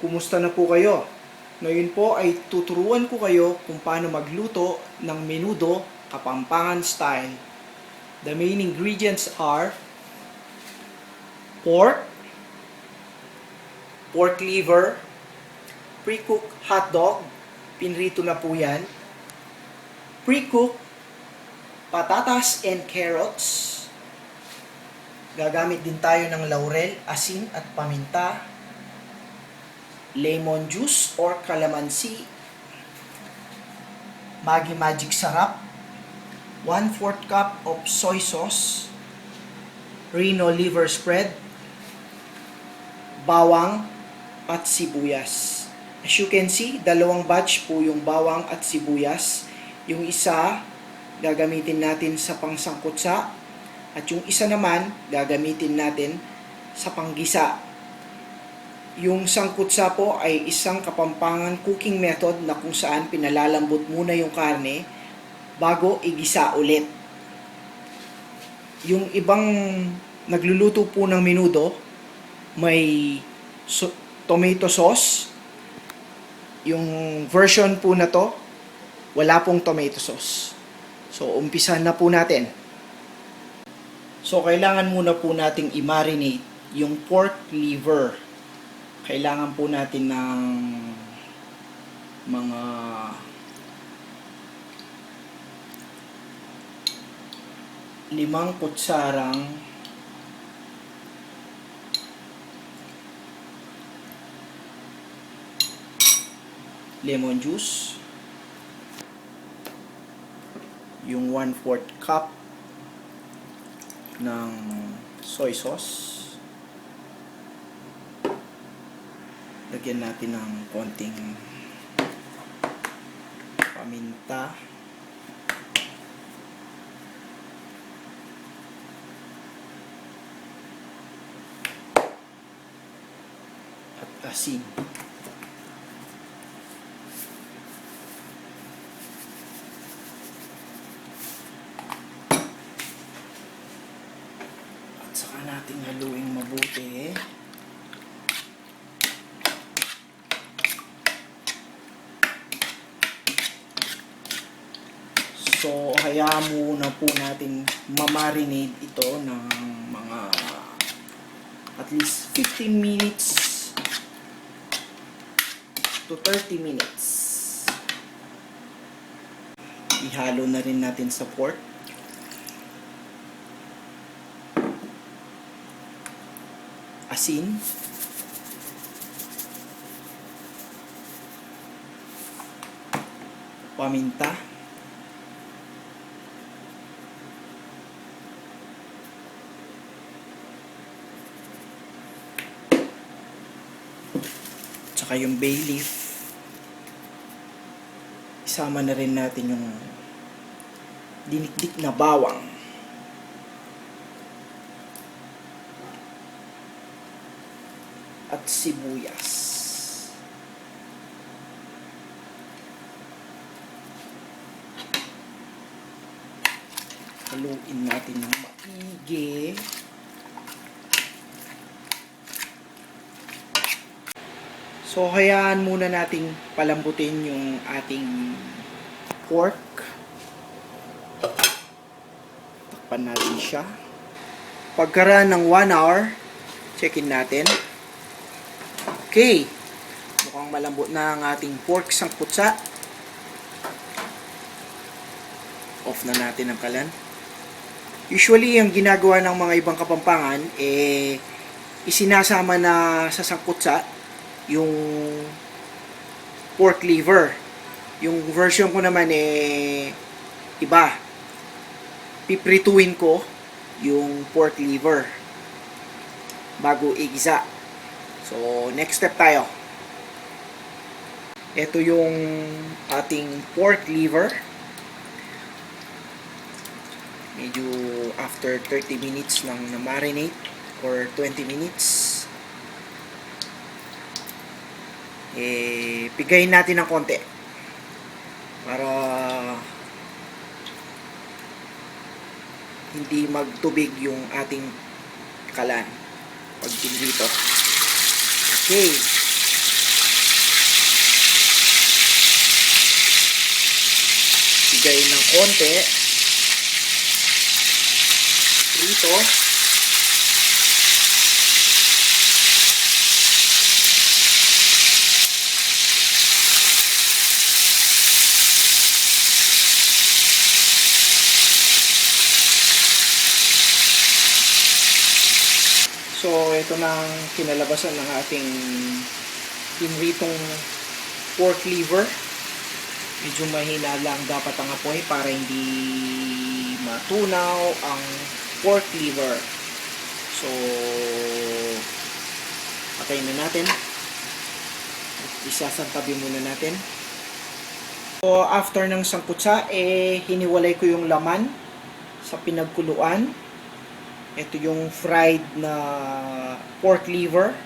Kumusta na po kayo? Ngayon po ay tuturuan ko kayo kung paano magluto ng menudo Kapampangan style. The main ingredients are pork, pork liver, pre-cooked hotdog, pinrito na po yan, pre-cooked patatas and carrots. Gagamit din tayo ng laurel, asin at paminta, lemon juice or calamansi, Maggi Magic Sarap, 1/4 cup of soy sauce, Reno liver spread, bawang at sibuyas. As you can see, dalawang batch po yung bawang at sibuyas. Yung isa, gagamitin natin sa pangsangkutsa, at yung isa naman, gagamitin natin sa panggisa. Yung sangkutsa po ay isang Kapampangan cooking method na kung saan pinalalambot muna yung karne bago igisa ulit. Yung ibang nagluluto po ng menudo, may tomato sauce. Yung version po na to, wala pong tomato sauce. So, umpisahan na po natin. So, kailangan muna po nating i-marinate yung pork liver. Kailangan po natin ng mga 5 kutsarang lemon juice, yung 1/4 cup ng soy sauce. Lagyan natin ng konting paminta, at asin. At saka natin haluing mabuti. So, hayaan muna po natin mamarinate ito ng mga at least 15 minutes to 30 minutes. Ihalo na rin natin sa pork. Asin. Paminta. Tsaka yung bay leaf. Isama na rin natin yung dinikdik na bawang. At sibuyas. Haluin natin ng maigi. So, hayaan muna nating palambutin yung ating pork. Takpan natin siya. Pagkaraan ng 1 hour, checkin natin. Okay. Mukhang malambot na ang ating pork sangkutsa. Off na natin ang kalan. Usually, ang ginagawa ng mga ibang Kapampangan, isinasama na sa sangkutsa yung pork liver. Yung version ko naman iba. Piprituin ko yung pork liver bago igisa. So, next step tayo. Ito yung ating pork liver. Medyo after 30 minutes lang na marinate or 20 minutes. Pigayin natin ng konti para hindi magtubig yung ating kalan pag pinrito. Okay. konti. Prito. So, ito na ang kinalabasan ng ating pinritong pork liver. Medyo mahina lang dapat ang apoy para hindi matunaw ang pork liver. So, patayin na natin. Isasantabi muna natin. So, after ng sangkutsa, hiniwalay ko yung laman sa pinagkuluan. Ito yung fried na pork liver.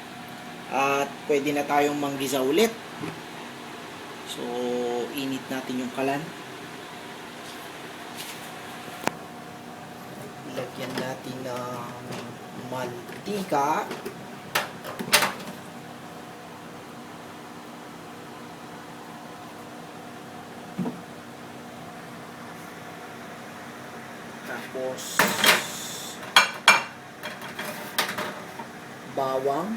At pwede na tayong manggisa ulit. So, init natin yung kalan. Lagyan natin ng mantika. Tapos, bawang.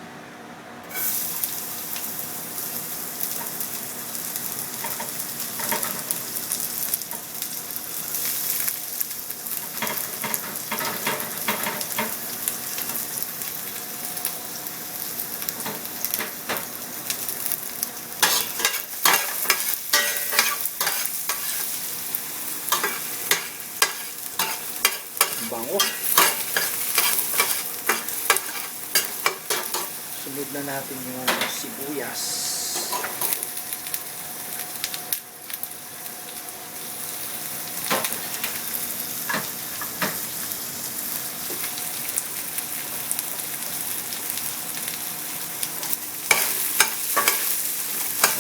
Bango. Sunod na natin yung sibuyas.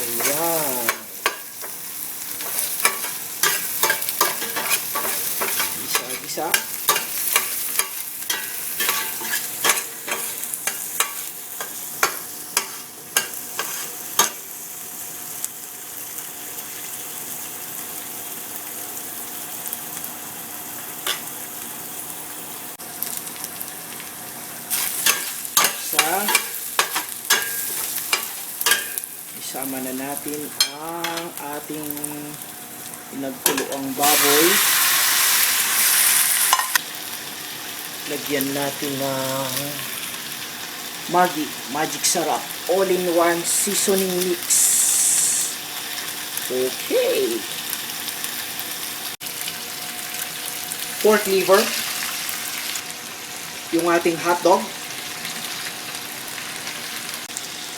Ayan. Gisa-gisa. Isama na natin ang ating pinagkuluang baboy. Lagyan natin ng Maggi Magic Sarap All-in-One Seasoning Mix. Okay. Pork liver. Yung ating hotdog.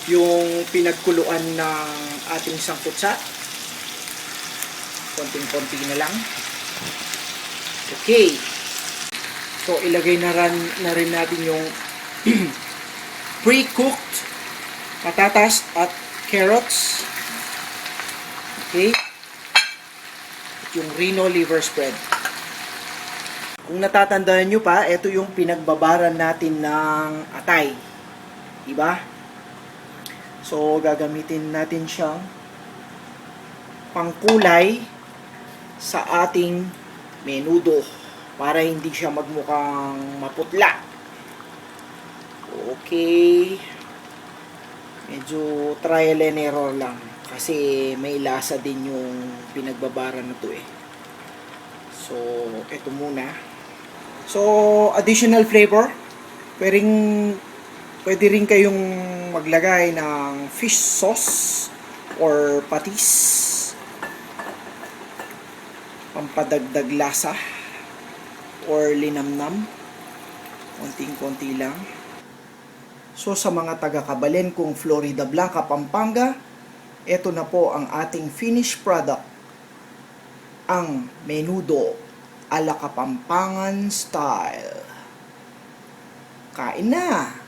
Yung pinagkuluan ng ating sangkutsa. Konting-konti na lang. Okay. So, ilagay na rin natin yung pre-cooked patatas at carrots. Okay. At yung Reno liver spread. Kung natatandaan nyo pa, ito yung pinagbabaran natin ng atay. Diba? So, gagamitin natin siyang pangkulay sa ating menudo para hindi siya magmukhang maputla. Okay. Medyo trial and error lang kasi may lasa din yung pinagbabara na to eh. So, ito muna. So, additional flavor. Pwede rin kayong maglagay ng fish sauce or patis. Pampadagdag lasa or linamnam. Konting-konti lang. So sa mga taga-Kabalen kung Florida Blanca, Pampanga, ito na po ang ating finished product. Ang menudo ala Kapampangan style. Kain na!